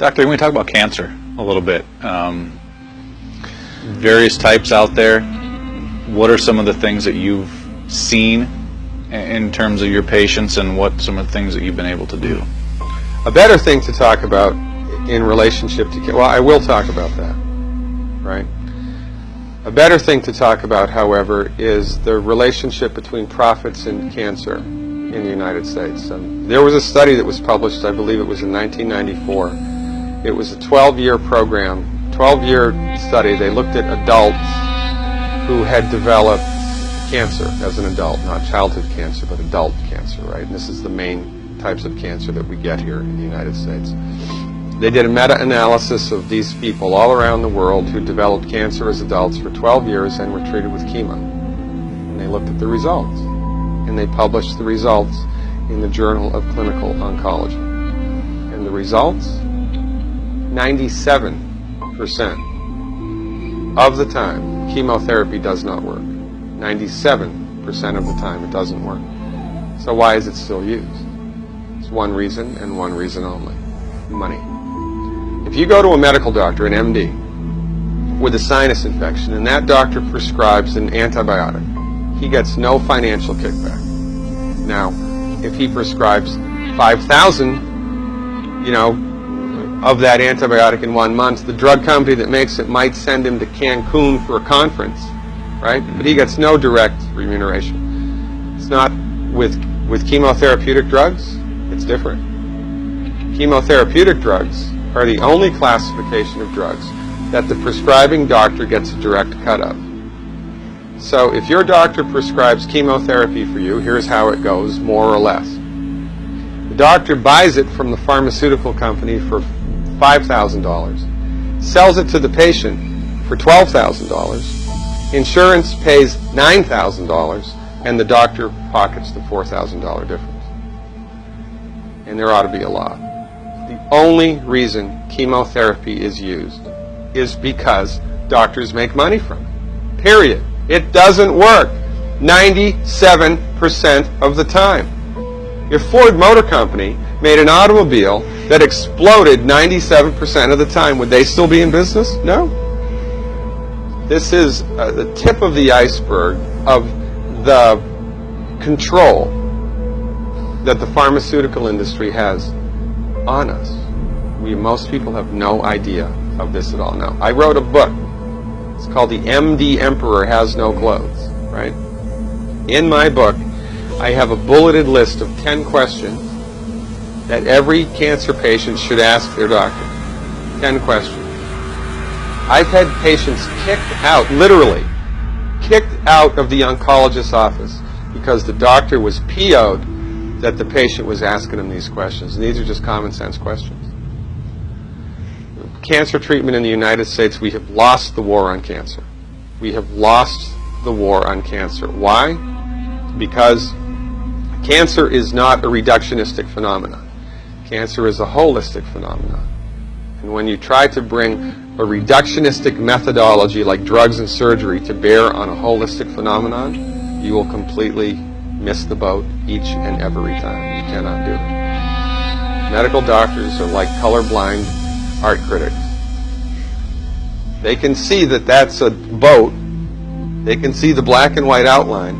Doctor, can we talk about cancer a little bit? Various types out there. What are some of the things that you've seen in terms of your patients, and what some of the things that you've been able to do? A better thing to talk about in relationship to, well, I will talk about that, right? A better thing to talk about, however, is the relationship between profits and cancer in the United States. There was a study that was published, I believe it was in 1994. It was a 12-year program, 12-year study. They looked at adults who had developed cancer as an adult, not childhood cancer, but adult cancer, right? And this is the main types of cancer that we get here in the United States. They did a meta-analysis of these people all around the world who developed cancer as adults for 12 years and were treated with chemo. And they looked at the results. And they published the results in the Journal of Clinical Oncology. And the results? 97% of the time, chemotherapy does not work. 97% of the time, it doesn't work. So why is it still used? It's one reason, and one reason only: money. If you go to a medical doctor, an MD, with a sinus infection, and that doctor prescribes an antibiotic, he gets no financial kickback. Now, if he prescribes 5,000, of that antibiotic in 1 month, the drug company that makes it might send him to Cancun for a conference, right? But he gets no direct remuneration. It's not with chemotherapeutic drugs. It's different. Chemotherapeutic drugs are the only classification of drugs that the prescribing doctor gets a direct cut of. So if your doctor prescribes chemotherapy for you, here's how it goes, more or less. The doctor buys it from the pharmaceutical company for $5,000, sells it to the patient for $12,000, insurance pays $9,000, and the doctor pockets the $4,000 difference. And there ought to be a law. The only reason chemotherapy is used is because doctors make money from it. Period. It doesn't work 97% of the time. If Ford Motor Company made an automobile that exploded 97% of the time, would they still be in business? No. This is the tip of the iceberg of the control that the pharmaceutical industry has on us. Most people have no idea of this at all. Now, I wrote a book. It's called The MD Emperor Has No Clothes, right? In my book, I have a bulleted list of 10 questions that every cancer patient should ask their doctor. 10 questions. I've had patients kicked out, literally, kicked out of the oncologist's office because the doctor was PO'd that the patient was asking him these questions. And these are just common sense questions. Cancer treatment in the United States, we have lost the war on cancer. We have lost the war on cancer. Why? Because cancer is not a reductionistic phenomenon. Cancer is a holistic phenomenon. And when you try to bring a reductionistic methodology like drugs and surgery to bear on a holistic phenomenon, you will completely miss the boat each and every time. You cannot do it. Medical doctors are like colorblind art critics. They can see that that's a boat. They can see the black and white outline,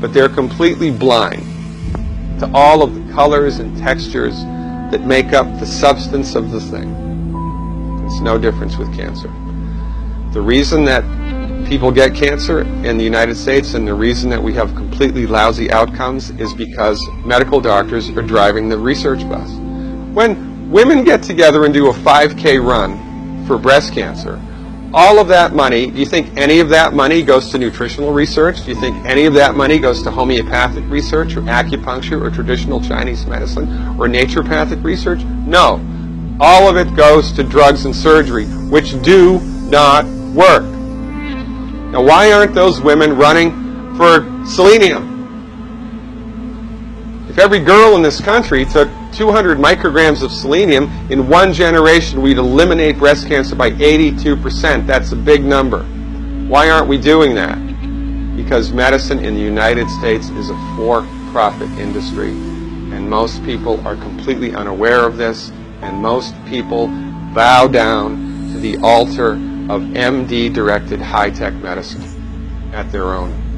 but they're completely blind to all of the colors and textures that make up the substance of the thing. It's no difference with cancer. The reason that people get cancer in the United States and the reason that we have completely lousy outcomes is because medical doctors are driving the research bus. When women get together and do a 5K run for breast cancer, all of that money, do you think any of that money goes to nutritional research? Do you think any of that money goes to homeopathic research or acupuncture or traditional Chinese medicine or naturopathic research? No. All of it goes to drugs and surgery, which do not work. Now, why aren't those women running for selenium? If every girl in this country took 200 micrograms of selenium, in one generation we'd eliminate breast cancer by 82%. That's a big number. Why aren't we doing that? Because medicine in the United States is a for-profit industry, and most people are completely unaware of this, and most people bow down to the altar of MD-directed high-tech medicine at their own